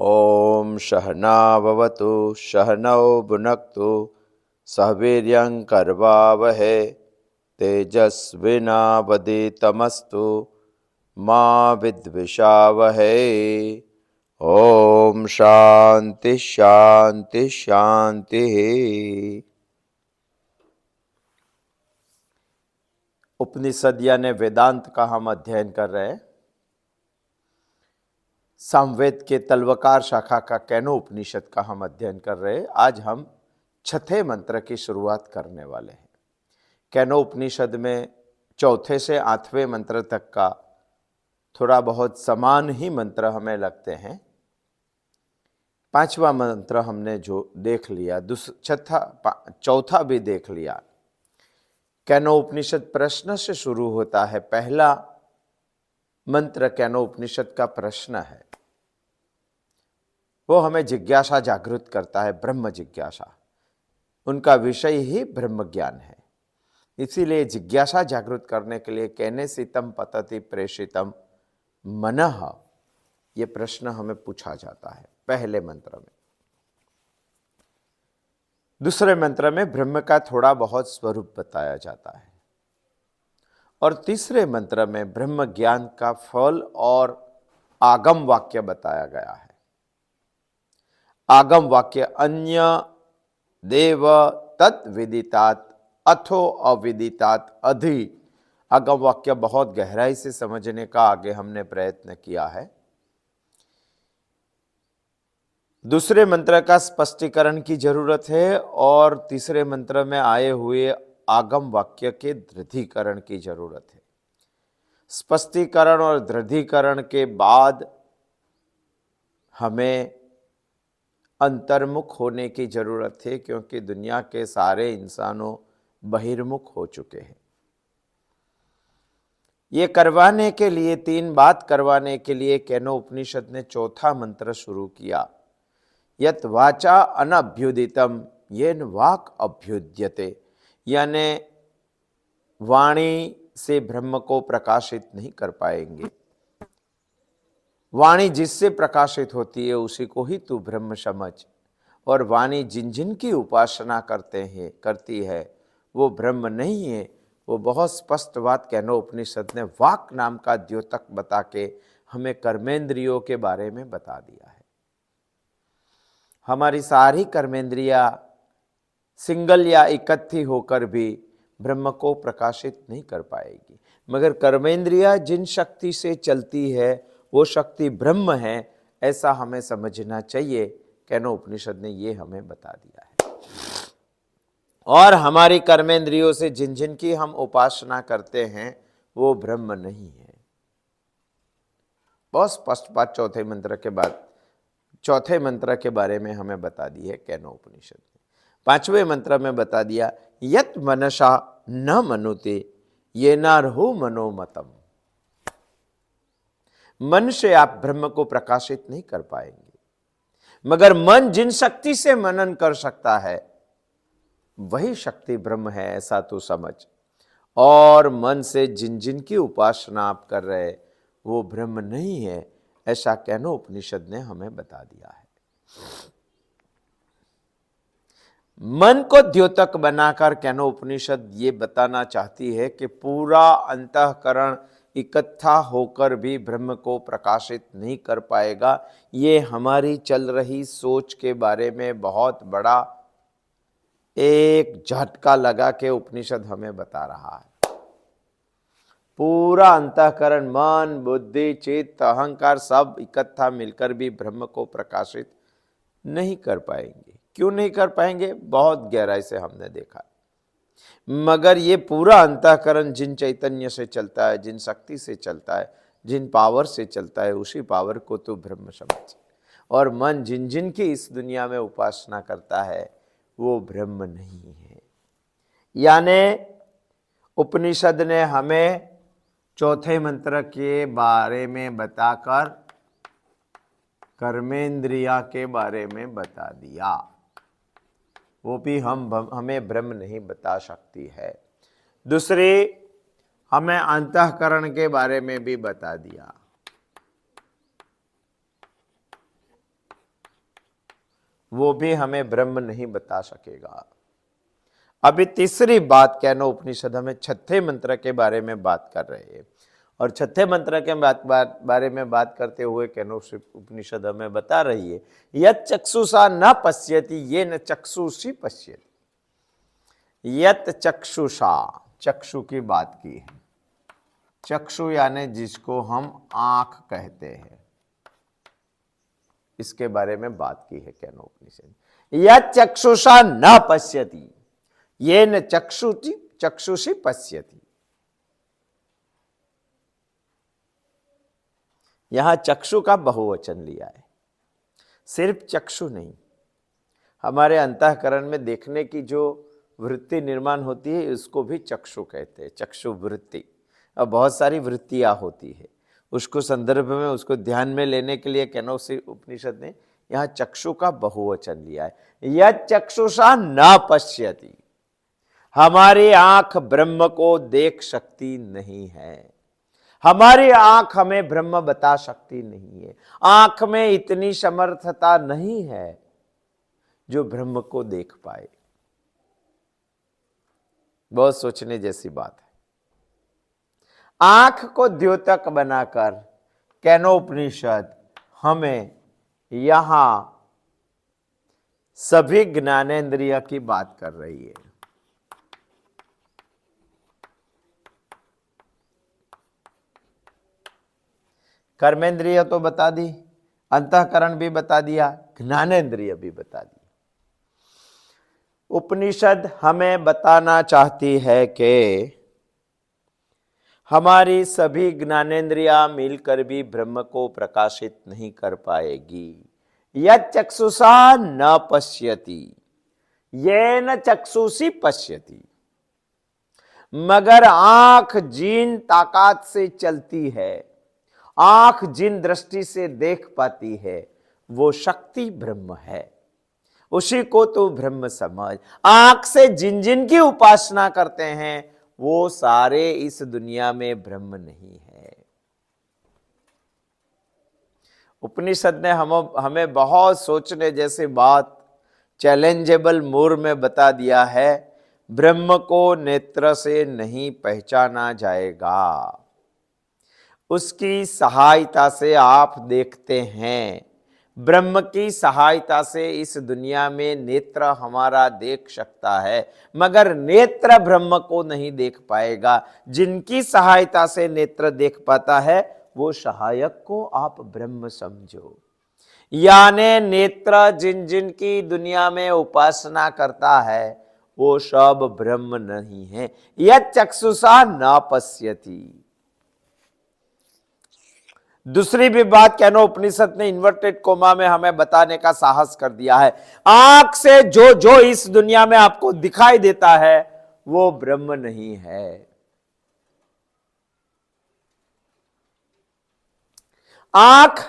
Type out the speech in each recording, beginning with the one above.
ओम सहना भवतु सहनौ भुनक्तु सह वीर्यं करवावहै तेजस्विनावधीतमस्तु मा विद्विषावहै। ओम शांति शांति शांति। उपनिषद यानी वेदांत का हम अध्ययन कर रहे हैं। सामवेद के तलवकार शाखा का कैनो उपनिषद का हम अध्ययन कर रहे हैं। आज हम छठे मंत्र की शुरुआत करने वाले हैं। कैनो उपनिषद में चौथे से आठवें मंत्र तक का थोड़ा बहुत समान ही मंत्र हमें लगते हैं। पांचवा मंत्र हमने जो देख लिया, चौथा भी देख लिया। कैनो उपनिषद प्रश्न से शुरू होता है। पहला मंत्र कैनो उपनिषद का प्रश्न है, वो हमें जिज्ञासा जागृत करता है, ब्रह्म जिज्ञासा। उनका विषय ही ब्रह्म ज्ञान है। इसीलिए जिज्ञासा जागृत करने के लिए केने सितम पतति प्रेषितम मनः, ये प्रश्न हमें पूछा जाता है पहले मंत्र में। दूसरे मंत्र में ब्रह्म का थोड़ा बहुत स्वरूप बताया जाता है और तीसरे मंत्र में ब्रह्म ज्ञान का फल और आगम वाक्य बताया गया है। आगम वाक्य अन्य देव तत् विदितात अथो अविदितात अधि। आगम वाक्य बहुत गहराई से समझने का आगे हमने प्रयत्न किया है। दूसरे मंत्र का स्पष्टीकरण की जरूरत है और तीसरे मंत्र में आए हुए आगम वाक्य के दृढ़ीकरण की जरूरत है। स्पष्टीकरण और दृढ़ीकरण के बाद हमें अंतर्मुख होने की जरूरत है, क्योंकि दुनिया के सारे इंसानों बहिर्मुख हो चुके हैं। ये करवाने के लिए, तीन बात करवाने के लिए कैनो उपनिषद ने चौथा मंत्र शुरू किया। यत वाचा अनभ्युदितम येन वाक अभ्युद्यते, यानी वाणी से ब्रह्म को प्रकाशित नहीं कर पाएंगे। वाणी जिससे प्रकाशित होती है उसी को ही तू ब्रह्म समझ। और वाणी जिन जिन की उपासना करती है वो ब्रह्म नहीं है। वो बहुत स्पष्ट बात कैनो उपनिषद ने वाक नाम का द्योतक बता के हमें कर्मेंद्रियों के बारे में बता दिया है। हमारी सारी कर्मेंद्रियां सिंगल या इकट्ठी होकर भी ब्रह्म को प्रकाशित नहीं कर पाएगी, मगर कर्मेंद्रियां जिन शक्ति से चलती है वो शक्ति ब्रह्म है, ऐसा हमें समझना चाहिए। कैनो उपनिषद ने ये हमें बता दिया है। और हमारी कर्मेंद्रियों से जिन जिन की हम उपासना करते हैं वो ब्रह्म नहीं है। बहुत स्पष्ट बात चौथे मंत्र के बारे में हमें बता दी है कैनो उपनिषद ने। पांचवें मंत्र में बता दिया, यत मनसा न मनुते ये नारहु मनोमतम। मन से आप ब्रह्म को प्रकाशित नहीं कर पाएंगे, मगर मन जिन शक्ति से मनन कर सकता है वही शक्ति ब्रह्म है, ऐसा तो समझ। और मन से जिन जिन की उपासना आप कर रहे वो ब्रह्म नहीं है, ऐसा कैनो उपनिषद ने हमें बता दिया है। मन को द्योतक बनाकर कैनो उपनिषद ये बताना चाहती है कि पूरा अंतःकरण इकट्ठा होकर भी ब्रह्म को प्रकाशित नहीं कर पाएगा। ये हमारी चल रही सोच के बारे में बहुत बड़ा एक झटका लगा के उपनिषद हमें बता रहा है। पूरा अंतःकरण, मन, बुद्धि, चित्त, अहंकार सब इकट्ठा मिलकर भी ब्रह्म को प्रकाशित नहीं कर पाएंगे। क्यों नहीं कर पाएंगे? बहुत गहराई से हमने देखा। मगर ये पूरा अंतःकरण जिन चैतन्य से चलता है, जिन शक्ति से चलता है, जिन पावर से चलता है, उसी पावर को तो ब्रह्म समझ। और मन जिन जिन की इस दुनिया में उपासना करता है वो ब्रह्म नहीं है। यानी उपनिषद ने हमें चौथे मंत्र के बारे में बताकर कर्मेंद्रिया के बारे में बता दिया। वो भी हमें ब्रह्म नहीं बता सकती है। दूसरी, हमें अंतःकरण के बारे में भी बता दिया। वो भी हमें ब्रह्म नहीं बता सकेगा। अभी तीसरी बात कैनो उपनिषद हमें छठे मंत्र के बारे में बात कर रहे हैं, और छठे मंत्र के बारे में बात करते हुए कैनो उपनिषद हमें बता रही है, यत् चक्षुषा न पश्यति ये न चक्षुषी पश्यति। यत् चक्षुषा, चक्षु की बात की है, चक्षु यानी जिसको हम आंख कहते हैं, इसके बारे में बात की है कैनो उपनिषद। यत् चक्षुषा न पश्यति ये न चक्षुषी पश्यति। यहां चक्षु का बहुवचन लिया है, सिर्फ चक्षु नहीं, हमारे अंतःकरण में देखने की जो वृत्ति निर्माण होती है उसको भी चक्षु कहते हैं, चक्षु वृत्ति। अब बहुत सारी वृत्तियां होती है, उसको संदर्भ में, उसको ध्यान में लेने के लिए कैनो उपनिषद ने यहाँ चक्षु का बहुवचन लिया है। यत् चक्षुषा न पश्यति, हमारी आंख ब्रह्म को देख सकती नहीं है, हमारी आंख हमें ब्रह्म बता सकती नहीं है, आंख में इतनी समर्थता नहीं है जो ब्रह्म को देख पाए। बहुत सोचने जैसी बात है। आंख को द्योतक बनाकर कैनो उपनिषद हमें यहां सभी ज्ञानेंद्रिय की बात कर रही है। कर्मेंद्रिय तो बता दी, अंतःकरण भी बता दिया, ज्ञानेंद्रिय भी बता दी। उपनिषद हमें बताना चाहती है कि हमारी सभी ज्ञानेंद्रियां मिलकर भी ब्रह्म को प्रकाशित नहीं कर पाएगी। यत् चक्षुषा न पश्यति येन चक्षुषी पश्यति, मगर आंख जिन ताकत से चलती है, आंख जिन दृष्टि से देख पाती है, वो शक्ति ब्रह्म है, उसी को तो ब्रह्म समझ। आंख से जिन जिन की उपासना करते हैं वो सारे इस दुनिया में ब्रह्म नहीं है। उपनिषद ने हमें बहुत सोचने जैसी बात चैलेंजेबल मोड में बता दिया है। ब्रह्म को नेत्र से नहीं पहचाना जाएगा, उसकी सहायता से आप देखते हैं। ब्रह्म की सहायता से इस दुनिया में नेत्र हमारा देख सकता है, मगर नेत्र ब्रह्म को नहीं देख पाएगा। जिनकी सहायता से नेत्र देख पाता है वो सहायक को आप ब्रह्म समझो। यानी नेत्र जिन जिन की दुनिया में उपासना करता है वो सब ब्रह्म नहीं है। यत् चक्षुषा न पश्यति। दूसरी भी बात कैनो उपनिषद ने इन्वर्टेड कोमा में हमें बताने का साहस कर दिया है। आंख से जो जो इस दुनिया में आपको दिखाई देता है वो ब्रह्म नहीं है। आंख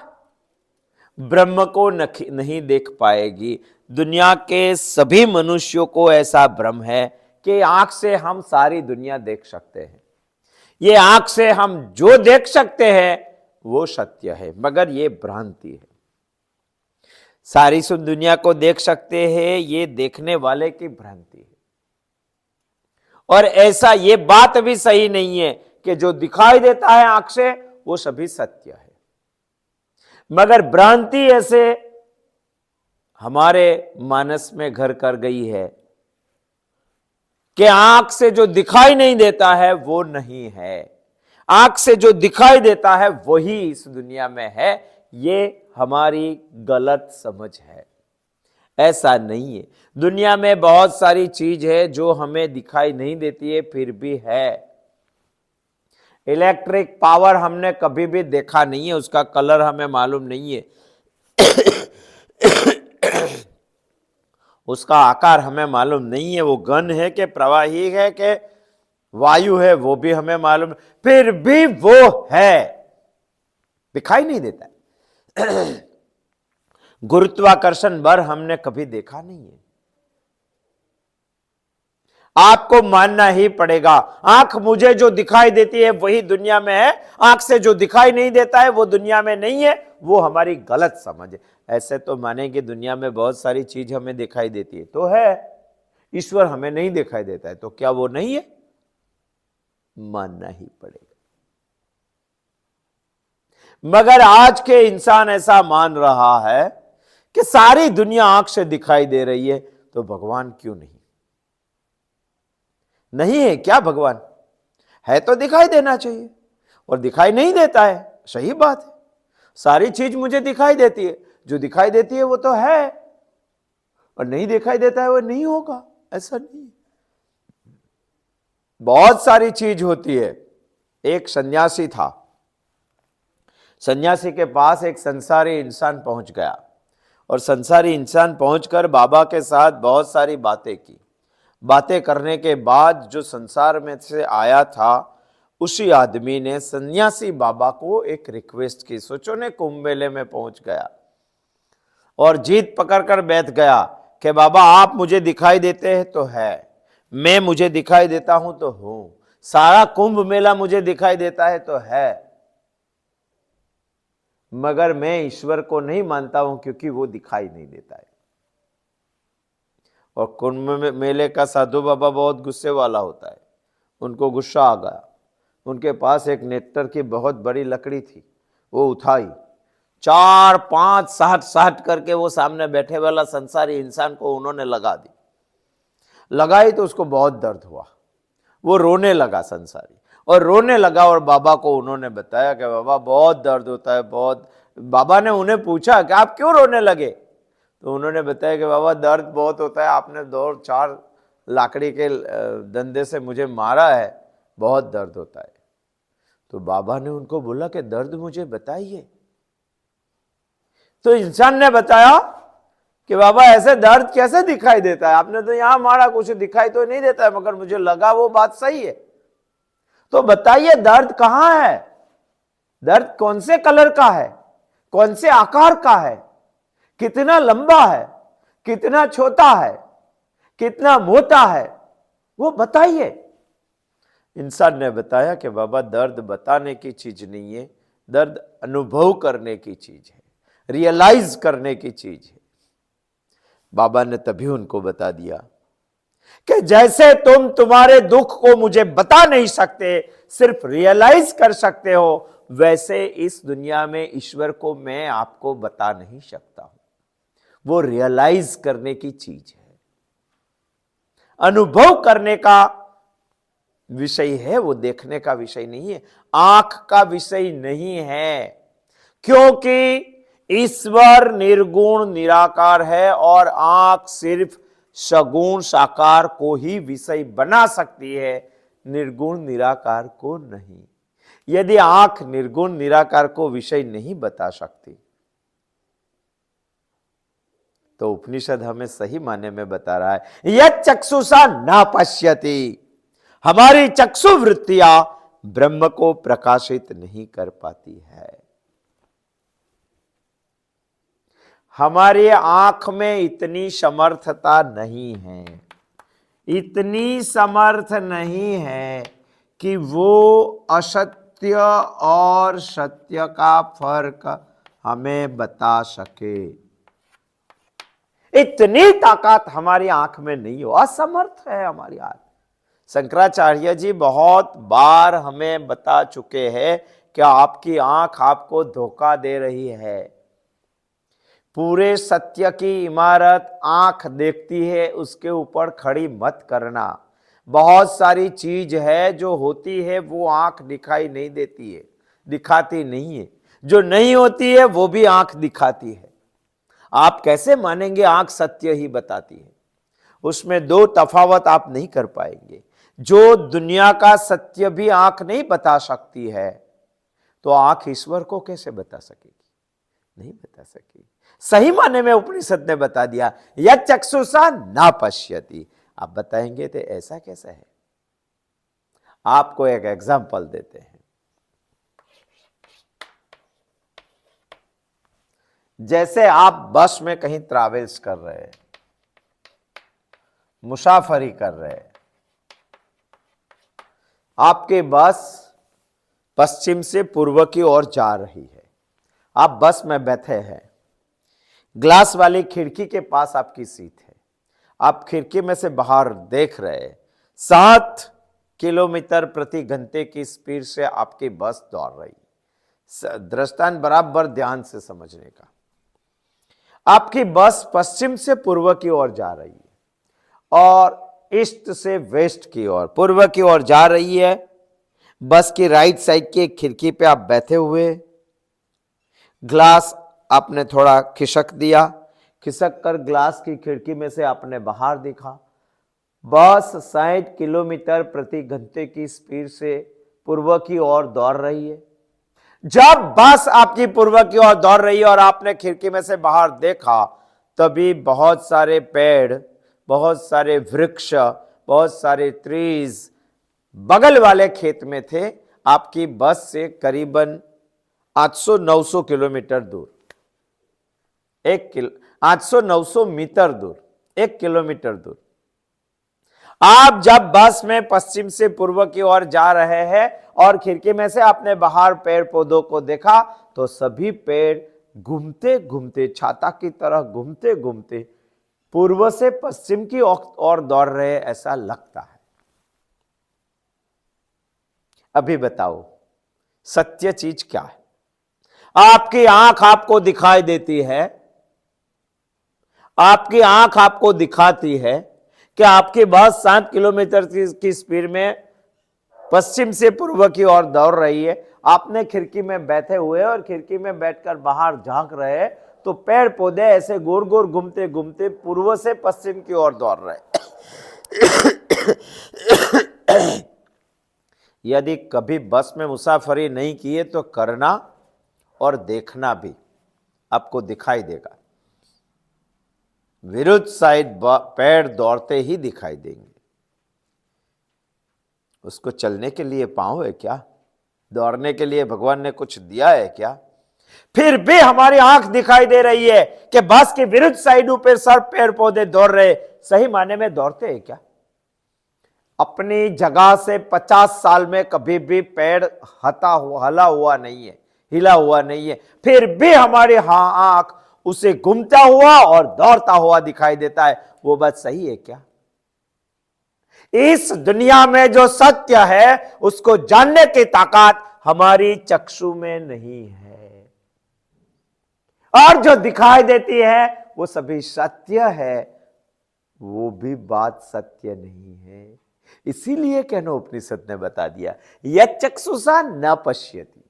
ब्रह्म को नहीं देख पाएगी। दुनिया के सभी मनुष्यों को ऐसा भ्रम है कि आंख से हम सारी दुनिया देख सकते हैं। ये आंख से हम जो देख सकते हैं वो सत्य है, मगर ये भ्रांति है। सारी दुनिया को देख सकते हैं, ये देखने वाले की भ्रांति है। और ऐसा ये बात भी सही नहीं है कि जो दिखाई देता है आंख से वो सभी सत्य है, मगर भ्रांति ऐसे हमारे मानस में घर कर गई है कि आंख से जो दिखाई नहीं देता है वो नहीं है, आंख से जो दिखाई देता है वही इस दुनिया में है। ये हमारी गलत समझ है, ऐसा नहीं है। दुनिया में बहुत सारी चीज है जो हमें दिखाई नहीं देती है फिर भी है। इलेक्ट्रिक पावर हमने कभी भी देखा नहीं है, उसका कलर हमें मालूम नहीं है, उसका आकार हमें मालूम नहीं है, वो घन है कि प्रवाही है कि वायु है वो भी हमें मालूम, फिर भी वो है, दिखाई नहीं देता है। गुरुत्वाकर्षण बल हमने कभी देखा नहीं है, आपको मानना ही पड़ेगा। आंख मुझे जो दिखाई देती है वही दुनिया में है, आंख से जो दिखाई नहीं देता है वो दुनिया में नहीं है, वो हमारी गलत समझ है। ऐसे तो मानेंगे दुनिया में बहुत सारी चीज हमें दिखाई देती है, तो है। ईश्वर हमें नहीं दिखाई देता है, तो क्या वो नहीं है? मानना ही पड़ेगा। मगर आज के इंसान ऐसा मान रहा है कि सारी दुनिया आंख से दिखाई दे रही है, तो भगवान क्यों नहीं? नहीं है क्या भगवान? है तो दिखाई देना चाहिए, और दिखाई नहीं देता है, सही बात है। सारी चीज मुझे दिखाई देती है, जो दिखाई देती है वो तो है, और नहीं दिखाई देता है वो नहीं होगा, ऐसा नहीं। बहुत सारी चीज होती है। एक सन्यासी था, सन्यासी के पास एक संसारी इंसान पहुंच गया, और संसारी इंसान पहुंचकर बाबा के साथ बहुत सारी बातें की। बातें करने के बाद जो संसार में से आया था, उसी आदमी ने सन्यासी बाबा को एक रिक्वेस्ट की। सोचो ने, कुंभ मेले में पहुंच गया और जीत पकड़कर बैठ गया कि बाबा आप मुझे दिखाई देते हैं तो है, मैं मुझे दिखाई देता हूं तो हूं, सारा कुंभ मेला मुझे दिखाई देता है तो है, मगर मैं ईश्वर को नहीं मानता हूं क्योंकि वो दिखाई नहीं देता है। और कुंभ मेले का साधु बाबा बहुत गुस्से वाला होता है। उनको गुस्सा आ गया। उनके पास एक नेटर की बहुत बड़ी लकड़ी थी, वो उठाई, 4 5 60 करके वो सामने बैठे वाला संसारी इंसान को उन्होंने लगा दी। लगाई तो उसको बहुत दर्द हुआ, वो रोने लगा संसारी, और रोने लगा, और बाबा को उन्होंने बताया कि बाबा बहुत दर्द होता है, बहुत। बाबा ने उन्हें पूछा कि आप क्यों रोने लगे? तो उन्होंने बताया कि बाबा दर्द बहुत होता है, आपने 2-4 लाकड़ी के डंडे से मुझे मारा है, बहुत दर्द होता है। तो बाबा ने उनको बोला कि दर्द मुझे बताइए। तो इंसान ने बताया कि बाबा ऐसे दर्द कैसे दिखाई देता है, आपने तो यहां मारा, कुछ दिखाई तो नहीं देता है, मगर मुझे लगा वो बात सही है। तो बताइए दर्द कहां है? दर्द कौन से कलर का है, कौन से आकार का है, कितना लंबा है, कितना छोटा है, कितना मोटा है, वो बताइए। इंसान ने बताया कि बाबा दर्द बताने की चीज नहीं है, दर्द अनुभव करने की चीज है, रियलाइज करने की चीज है। बाबा ने तभी उनको बता दिया कि जैसे तुम तुम्हारे दुख को मुझे बता नहीं सकते, सिर्फ रियलाइज कर सकते हो, वैसे इस दुनिया में ईश्वर को मैं आपको बता नहीं सकता हूं। वो रियलाइज करने की चीज है, अनुभव करने का विषय है, वो देखने का विषय नहीं है, आंख का विषय नहीं है। क्योंकि ईश्वर निर्गुण निराकार है, और आंख सिर्फ सगुण साकार को ही विषय बना सकती है, निर्गुण निराकार को नहीं। यदि आंख निर्गुण निराकार को विषय नहीं बता सकती, तो उपनिषद हमें सही माने में बता रहा है, यत् चक्षुषा न पश्यति, हमारी चक्षु वृत्तियां ब्रह्म को प्रकाशित नहीं कर पाती है। हमारी आंख में इतनी समर्थता नहीं है, इतनी समर्थ नहीं है कि वो असत्य और सत्य का फर्क हमें बता सके। इतनी ताकत हमारी आंख में नहीं हो, असमर्थ है हमारी आंख। शंकराचार्य जी बहुत बार हमें बता चुके हैं कि आपकी आंख आपको धोखा दे रही है। पूरे सत्य की इमारत आंख देखती है, उसके ऊपर खड़ी मत करना। बहुत सारी चीज है जो होती है वो आंख दिखाई नहीं देती है, दिखाती नहीं है, जो नहीं होती है वो भी आंख दिखाती है। आप कैसे मानेंगे आंख सत्य ही बताती है? उसमें दो तफावत आप नहीं कर पाएंगे। जो दुनिया का सत्य भी आंख नहीं बता सकती है, तो आंख ईश्वर को कैसे बता सकेगी? नहीं बता सकेगी। सही माने में उपनिषद ने बता दिया, यत् चक्षुषा न पश्यति। आप बताएंगे तो ऐसा कैसा है? आपको एक एग्जांपल देते हैं। जैसे आप बस में कहीं ट्रैवल्स कर रहे हैं, मुसाफरी कर रहे हैं, आपके बस पश्चिम से पूर्व की ओर जा रही है, आप बस में बैठे हैं, ग्लास वाली खिड़की के पास आपकी सीट है, आप खिड़की में से बाहर देख रहे हैं, 7 किलोमीटर प्रति घंटे की स्पीड से आपकी बस दौड़ रही है। दृष्टांत बराबर ध्यान से समझने का। आपकी बस पश्चिम से पूर्व की ओर जा रही है और ईस्ट से वेस्ट की ओर, पूर्व की ओर जा रही है। बस की राइट साइड की एक खिड़की पे आप बैठे हुए, ग्लास आपने थोड़ा खिसक दिया, खिसक कर ग्लास की खिड़की में से आपने बाहर देखा। बस 60 किलोमीटर प्रति घंटे की स्पीड से पूर्व की ओर दौड़ रही है। जब बस आपकी पूर्व की ओर दौड़ रही है और आपने खिड़की में से बाहर देखा, तभी बहुत सारे पेड़, बहुत सारे वृक्ष, बहुत सारे ट्रीज बगल वाले खेत में थे, आपकी बस से करीबन 800-900 किलोमीटर दूर, 800-900 मीटर दूर, 1 किलोमीटर दूर। आप जब बस में पश्चिम से पूर्व की ओर जा रहे हैं और खिड़की में से आपने बाहर पेड़ पौधों को देखा, तो सभी पेड़ घूमते घूमते, छाता की तरह घूमते घूमते पूर्व से पश्चिम की ओर दौड़ रहे, ऐसा लगता है। अभी बताओ सत्य चीज क्या है? आपकी आंख आपको दिखाई देती है, आपकी आंख आपको दिखाती है कि आपकी बस 7 किलोमीटर की स्पीड में पश्चिम से पूर्व की ओर दौड़ रही है। आपने खिड़की में बैठे हुए और खिड़की में बैठकर बाहर झांक रहे, तो पेड़ पौधे ऐसे गोर गोर घूमते घूमते पूर्व से पश्चिम की ओर दौड़ रहे। यदि कभी बस में मुसाफरी नहीं की है तो करना और देखना भी, आपको दिखाई देगा। विरुद्ध साइड पेड़ दौड़ते ही दिखाई देंगे। उसको चलने के लिए पांव है क्या? दौड़ने के लिए भगवान ने कुछ दिया है क्या? फिर भी हमारी आंख दिखाई दे रही है कि बस के विरुद्ध साइडों पर सब पेड़ पौधे दौड़ रहे। सही माने में दौड़ते हैं क्या? अपनी जगह से 50 साल में कभी भी पेड़ हला हुआ नहीं है, हिला हुआ नहीं है, फिर भी हमारी आंख उसे घूमता हुआ और दौड़ता हुआ दिखाई देता है। वो बात सही है क्या? इस दुनिया में जो सत्य है उसको जानने की ताकत हमारी चक्षु में नहीं है, और जो दिखाई देती है वो सभी सत्य है, वो भी बात सत्य नहीं है। इसीलिए केनोपनिषद ने बता दिया, यच्चक्षुषा न पश्यति,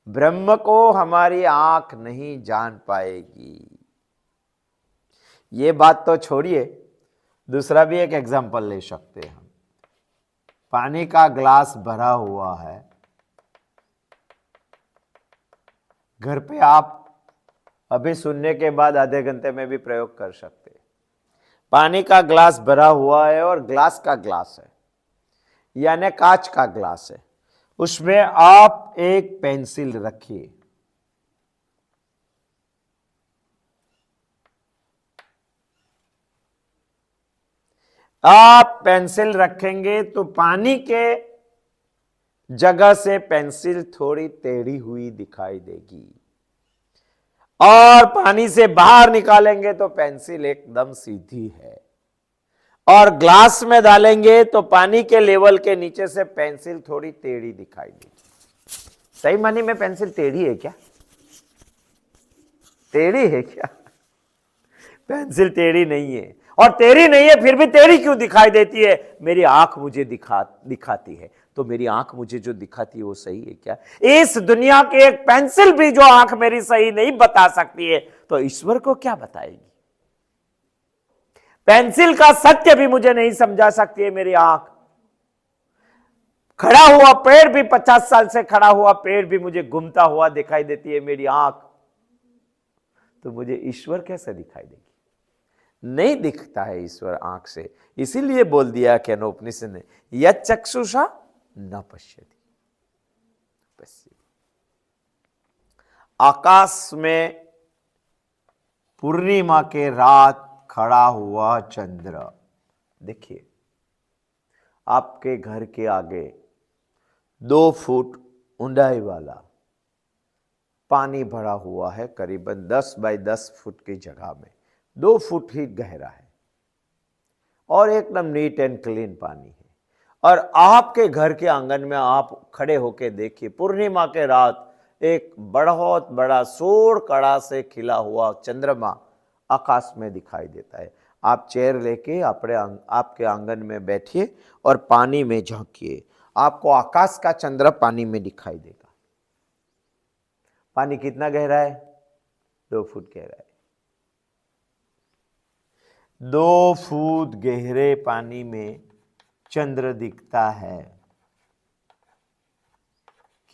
ब्रह्म को हमारी आंख नहीं जान पाएगी। ये बात तो छोड़िए, दूसरा भी एक एग्जांपल ले सकते हैं हम। पानी का ग्लास भरा हुआ है, घर पे आप अभी सुनने के बाद आधे घंटे में भी प्रयोग कर सकते हैं। पानी का ग्लास भरा हुआ है और ग्लास का ग्लास है, यानी कांच का ग्लास है, उसमें आप एक पेंसिल रखिए। आप पेंसिल रखेंगे तो पानी के जगह से पेंसिल थोड़ी टेढ़ी हुई दिखाई देगी, और पानी से बाहर निकालेंगे तो पेंसिल एकदम सीधी है, और ग्लास में डालेंगे तो पानी के लेवल के नीचे से पेंसिल थोड़ी टेढ़ी दिखाई देगी। सही मानी में पेंसिल टेढ़ी है क्या? टेढ़ी है क्या? पेंसिल टेढ़ी नहीं है, और टेढ़ी नहीं है फिर भी टेढ़ी क्यों दिखाई देती है? मेरी आंख मुझे दिखाती है। तो मेरी आंख मुझे जो दिखाती है वो सही है क्या? इस दुनिया की एक पेंसिल भी जो आंख मेरी सही नहीं बता सकती है, तो ईश्वर को क्या बताएगी? पेंसिल का सत्य भी मुझे नहीं समझा सकती है मेरी आंख। खड़ा हुआ पेड़ भी, 50 साल से खड़ा हुआ पेड़ भी मुझे घूमता हुआ दिखाई देती है मेरी आंख, तो मुझे ईश्वर कैसे दिखाई देगी? नहीं दिखता है ईश्वर आंख से। इसीलिए बोल दिया केनोपनिषद ने, यच्चक्षुषा न पश्यति। आकाश में पूर्णिमा के रात खड़ा हुआ चंद्र, देखिए आपके घर के आगे 2 फुट ऊंचाई वाला पानी भरा हुआ है करीबन 10 बाय 10 फुट की जगह में, 2 फुट ही गहरा है और एकदम नीट एंड क्लीन पानी है। और आपके घर के आंगन में आप खड़े होके देखिए, पूर्णिमा के रात एक बहुत बड़ा सूर्य कड़ा से खिला हुआ चंद्रमा आकाश में दिखाई देता है। आप चेयर लेके आपके आंगन में बैठिए और पानी में झांकिए, आपको आकाश का चंद्र पानी में दिखाई देगा। पानी कितना गहरा है? 2 फुट गहरा है। 2 फुट गहरे पानी में चंद्र दिखता है।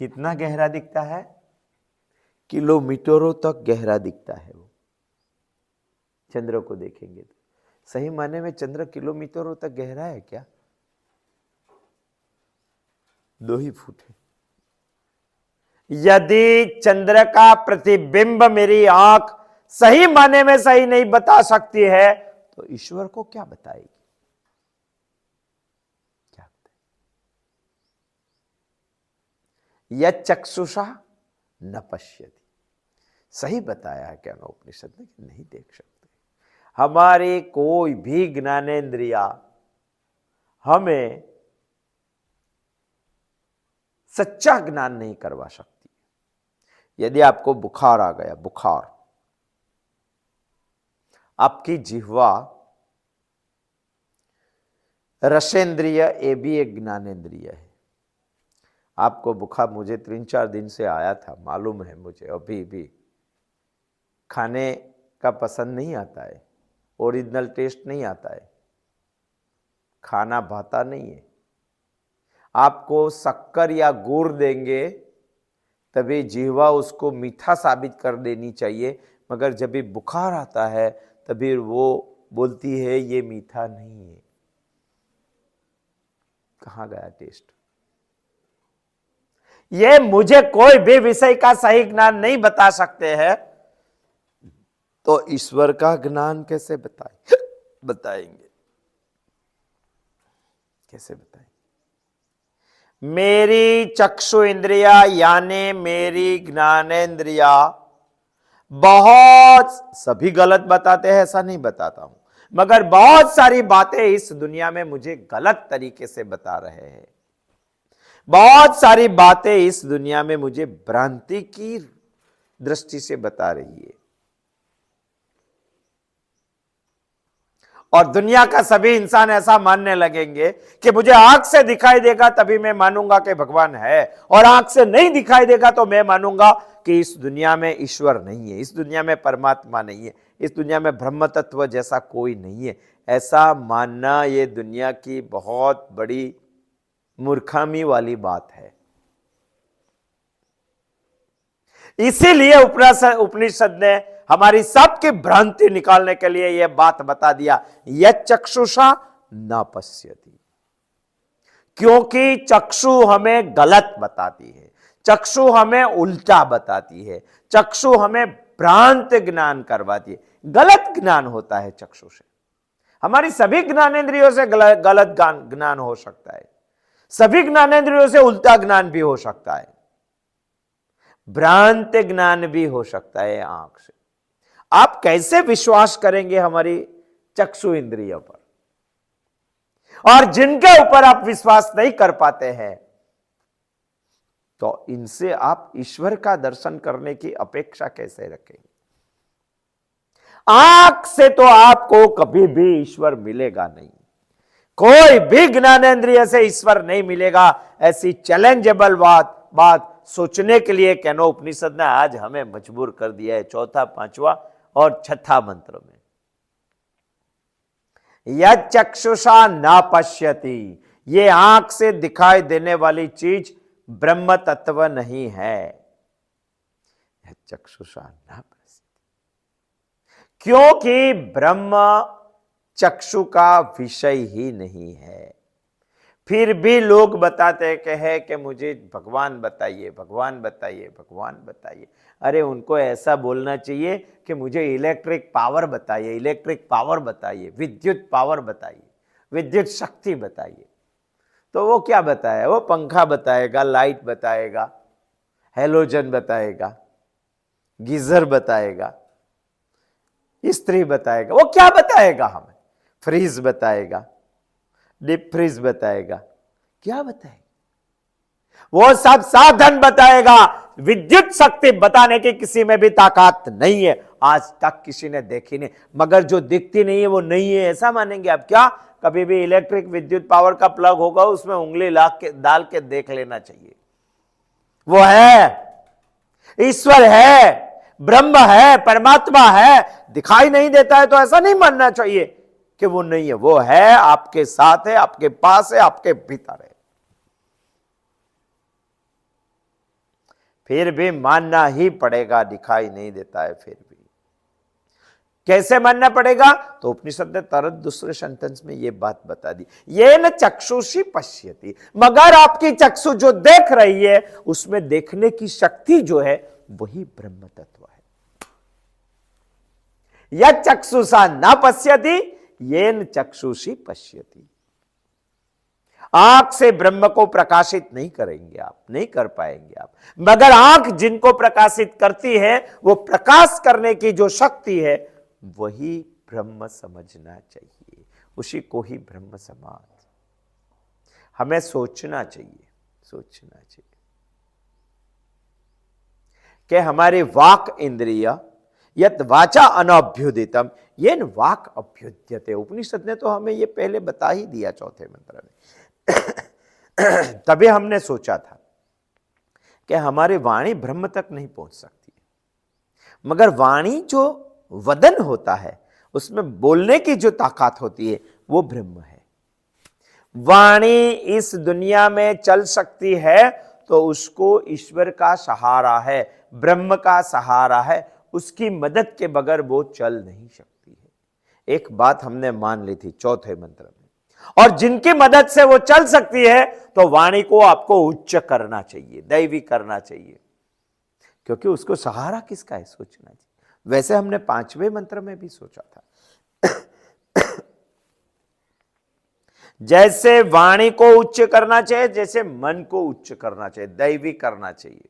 कितना गहरा दिखता है? किलोमीटरों तक गहरा दिखता है। वो चंद्र को देखेंगे तो सही माने में चंद्र किलोमीटरों तक गहरा है क्या? 2 ही फुट है। यदि चंद्र का प्रतिबिंब मेरी आंख सही माने में सही नहीं बता सकती है तो ईश्वर को क्या बताएगी? क्या बताएगी? यह चक्षुषा न पश्यति, सही बताया है क्या उपनिषद ने कि नहीं देख सकते। हमारी कोई भी ज्ञानेंद्रिया हमें सच्चा ज्ञान नहीं करवा सकती। यदि आपको बुखार आ गया, बुखार, आपकी जिह्वा रसेंद्रिय, ये भी एक ज्ञानेंद्रिय है। आपको बुखार, मुझे 3-4 दिन से आया था, मालूम है मुझे, अभी भी खाने का पसंद नहीं आता है, ओरिजिनल टेस्ट नहीं आता है, खाना भाता नहीं है। आपको शक्कर या गुड़ देंगे तभी जिह्वा उसको मीठा साबित कर देनी चाहिए, मगर जब भी बुखार आता है तभी वो बोलती है ये मीठा नहीं है। कहाँ गया टेस्ट? ये मुझे कोई भी विषय का सही ज्ञान नहीं बता सकते हैं, तो ईश्वर का ज्ञान कैसे बताएंगे? कैसे बताएंगे? मेरी चक्षु इंद्रिया यानी मेरी ज्ञानेंद्रिया बहुत, सभी गलत बताते हैं ऐसा नहीं बताता हूं, मगर बहुत सारी बातें इस दुनिया में मुझे गलत तरीके से बता रहे हैं। बहुत सारी बातें इस दुनिया में मुझे भ्रांति की दृष्टि से बता रही है। और दुनिया का सभी इंसान ऐसा मानने लगेंगे कि मुझे आंख से दिखाई देगा तभी मैं मानूंगा कि भगवान है, और आंख से नहीं दिखाई देगा तो मैं मानूंगा कि इस दुनिया में ईश्वर नहीं है, इस दुनिया में परमात्मा नहीं है, इस दुनिया में ब्रह्म तत्व जैसा कोई नहीं है। ऐसा मानना ये दुनिया की बहुत बड़ी मूर्खामी वाली बात है। इसीलिए उपनिषद ने हमारी सबकी भ्रांति निकालने के लिए यह बात बता दिया, यह चक्षुषा न पश्यति, क्योंकि चक्षु हमें गलत बताती है, चक्षु हमें उल्टा बताती है, चक्षु हमें भ्रांत ज्ञान करवाती है। गलत ज्ञान होता है चक्षु से। हमारी सभी ज्ञानेंद्रियों से गलत ज्ञान हो सकता है, सभी ज्ञानेंद्रियों से उल्टा ज्ञान भी हो सकता है, भ्रांत ज्ञान भी हो सकता है आंख से। आप कैसे विश्वास करेंगे हमारी चक्षु इंद्रियों पर? और जिनके ऊपर आप विश्वास नहीं कर पाते हैं तो इनसे आप ईश्वर का दर्शन करने की अपेक्षा कैसे रखेंगे? आंख से तो आपको कभी भी ईश्वर मिलेगा नहीं, कोई भी ज्ञानेंद्रिय से ईश्वर नहीं मिलेगा। ऐसी चैलेंजेबल बात सोचने के लिए केनो उपनिषद ने आज हमें मजबूर कर दिया है, 4, 5 और 6 मंत्र में। यह चक्षुषा न पश्यति, ये आंख से दिखाई देने वाली चीज ब्रह्म तत्व नहीं है। यह चक्षुषा न पश्यति, क्योंकि ब्रह्म चक्षु का विषय ही नहीं है। फिर भी लोग बताते हैं कि मुझे भगवान बताइए, भगवान बताइए, भगवान बताइए। अरे उनको ऐसा बोलना चाहिए कि मुझे इलेक्ट्रिक पावर बताइए, इलेक्ट्रिक पावर बताइए, विद्युत पावर बताइए, विद्युत शक्ति बताइए। तो वो क्या बताया? वो पंखा बताएगा, लाइट बताएगा, हेलोजन बताएगा, गीजर बताएगा, इस्त्री बताएगा, वो क्या बताएगा हमें? फ्रीज बताएगा, डीप फ्रीज बताएगा, क्या बताएगा? वो सब साधन बताएगा। विद्युत शक्ति बताने की किसी में भी ताकत नहीं है, आज तक किसी ने देखी नहीं। मगर जो दिखती नहीं है वो नहीं है, ऐसा मानेंगे आप क्या? कभी भी इलेक्ट्रिक विद्युत पावर का प्लग होगा, उसमें उंगली डाल के देख लेना चाहिए। वो है, ईश्वर है, ब्रह्म है, परमात्मा है। दिखाई नहीं देता है तो ऐसा नहीं मानना चाहिए कि वो नहीं है। वो है, आपके साथ है, आपके पास है, आपके भीतर है। फिर भी मानना ही पड़ेगा, दिखाई नहीं देता है फिर भी। कैसे मानना पड़ेगा? तो उपनिषद ने तुरंत दूसरे सेंटेंस में ये बात बता दी, ये न चक्षुषी पश्यति, मगर आपकी चक्षु जो देख रही है उसमें देखने की शक्ति जो है वही ब्रह्म तत्व है। यह चक्षुषा न पश्यति ये न चक्षुषी पश्यति। आंख से ब्रह्म को प्रकाशित नहीं करेंगे आप, नहीं कर पाएंगे आप, मगर आंख जिनको प्रकाशित करती है वो प्रकाश करने की जो शक्ति है वही ब्रह्म समझना चाहिए, उसी को ही ब्रह्म समाज। हमें सोचना चाहिए, सोचना चाहिए कि हमारी वाक इंद्रिय यत वाचा अनभ्युदितम येन वाक अभ्युद्यते। उपनिषद ने तो हमें ये पहले बता ही दिया चौथे मंत्र में। तभी हमने सोचा था कि हमारी वाणी ब्रह्म तक नहीं पहुंच सकती, मगर वाणी जो वदन होता है उसमें बोलने की जो ताकत होती है वो ब्रह्म है। वाणी इस दुनिया में चल सकती है तो उसको ईश्वर का सहारा है, ब्रह्म का सहारा है, उसकी मदद के बगैर वो चल नहीं सकती है। एक बात हमने मान ली थी चौथे मंत्र में, और जिनकी मदद से वो चल सकती है तो वाणी को आपको उच्च करना चाहिए, दैवी करना चाहिए, क्योंकि उसको सहारा किसका है सोचना चाहिए। वैसे हमने पांचवें मंत्र में भी सोचा था जैसे वाणी को उच्च करना चाहिए, जैसे मन को उच्च करना चाहिए, दैवी करना चाहिए,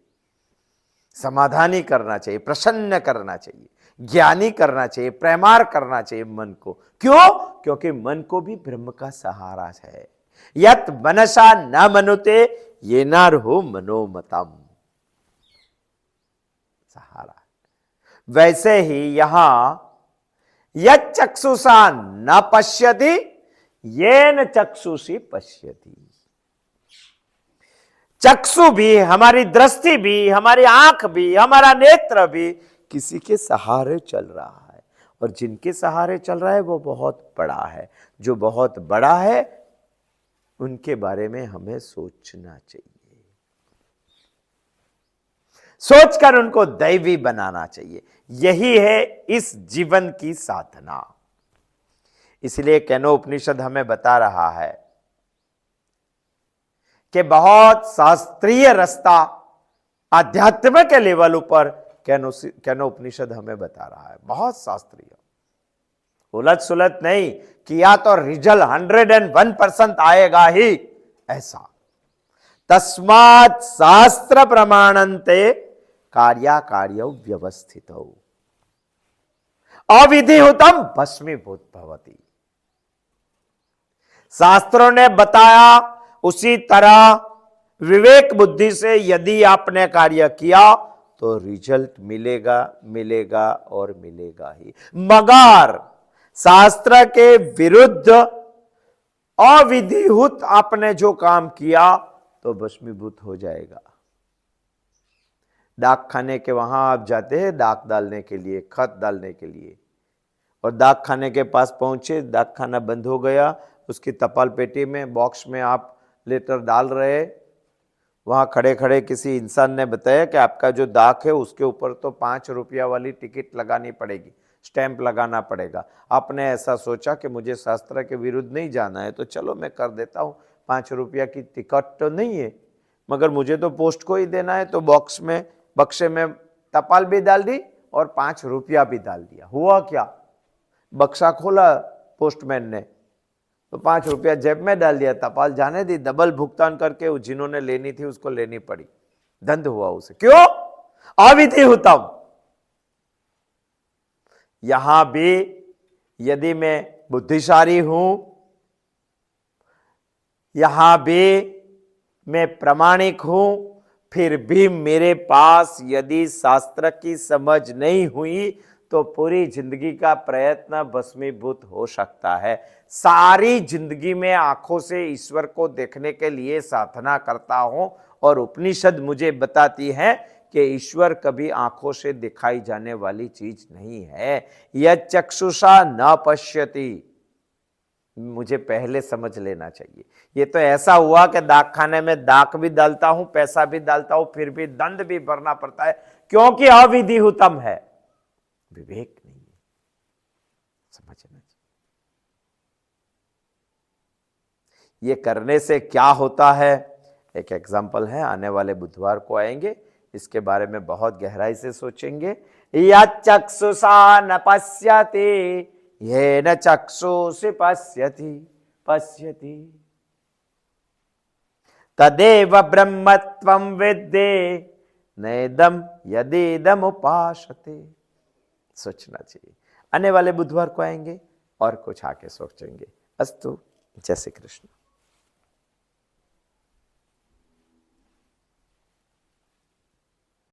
समाधानी करना चाहिए, प्रसन्न करना चाहिए, ज्ञानी करना चाहिए, प्रेमार करना चाहिए मन को। क्यों? क्योंकि मन को भी ब्रह्म का सहारा है। यत मनसा न मनुते ये नार हो मनोमतम, सहारा। वैसे ही यहां यत चक्षुषा न पश्यति येन चक्षुषी पश्यति। चक्षु भी, हमारी दृष्टि भी, हमारी आंख भी, हमारा नेत्र भी किसी के सहारे चल रहा है, और जिनके सहारे चल रहा है वो बहुत बड़ा है। जो बहुत बड़ा है उनके बारे में हमें सोचना चाहिए, सोचकर उनको दैवी बनाना चाहिए। यही है इस जीवन की साधना। इसलिए केनो उपनिषद हमें बता रहा है कि बहुत शास्त्रीय रास्ता आध्यात्म के लेवल पर केनो उपनिषद हमें बता रहा है, बहुत शास्त्रीय, उलट सुलट नहीं किया तो रिजल्ट 101% आएगा ही, ऐसा। तस्मात् शास्त्र प्रमाणन्ते कार्याकार्य व्यवस्थित अविधिहुतम भस्मीभूत भवति। शास्त्रों ने बताया उसी तरह विवेक बुद्धि से यदि आपने कार्य किया तो रिजल्ट मिलेगा, मिलेगा और मिलेगा ही। मगर शास्त्र के विरुद्ध अविधिहुत आपने जो काम किया तो भस्मीभूत हो जाएगा। डाक खाने के वहां आप जाते हैं डाक डालने के लिए, खत डालने के लिए, और डाक खाने के पास पहुंचे, डाक खाना बंद हो गया, उसकी टपाल पेटी में बॉक्स में आप लेटर डाल रहे, वहां खड़े खड़े किसी इंसान ने बताया कि आपका जो डाक है उसके ऊपर तो 5 रुपया वाली टिकट लगानी पड़ेगी, स्टैंप लगाना पड़ेगा। आपने ऐसा सोचा कि मुझे शास्त्र के विरुद्ध नहीं जाना है तो चलो मैं कर देता हूँ, 5 रुपया की टिकट तो नहीं है मगर मुझे तो पोस्ट को ही देना है, तो बॉक्स में, बक्से में टपाल भी डाल दी और 5 रुपया भी डाल दिया। हुआ क्या? बक्सा खोला पोस्टमैन ने तो 5 रुपया जेब में डाल दिया, टपाल जाने दी, डबल भुगतान करके जिन्होंने लेनी थी उसको लेनी पड़ी, दंड हुआ उसे। क्यों? अविधिहुतम, यहां भी यदि मैं बुद्धिशाली हूं, यहां भी मैं प्रामाणिक हूं, फिर भी मेरे पास यदि शास्त्र की समझ नहीं हुई तो पूरी जिंदगी का प्रयत्न भस्मीभूत हो सकता है। सारी जिंदगी में आंखों से ईश्वर को देखने के लिए साधना करता हूं और उपनिषद मुझे बताती है कि ईश्वर कभी आंखों से दिखाई जाने वाली चीज नहीं है। यह चक्षुषा न पश्यति, मुझे पहले समझ लेना चाहिए। ये तो ऐसा हुआ कि डाक खाने में डाक भी डालता हूं, पैसा भी डालता हूं, फिर भी दंड भी भरना पड़ता है क्योंकि अविधि हुतम है, विवेक नहीं है। समझना चाहिए ये करने से क्या होता है। एक एग्जाम्पल है, आने वाले बुधवार को आएंगे, इसके बारे में बहुत गहराई से सोचेंगे। या चक्षुषा न पश्यति येन चक्षुषि पश्यति पश्यति तदेव ब्रह्मत्वं विद्धि नेदम यदिदम उपासते। सोचना चाहिए। आने वाले बुधवार को आएंगे और कुछ आके सोचेंगे। अस्तु, जय श्री कृष्ण।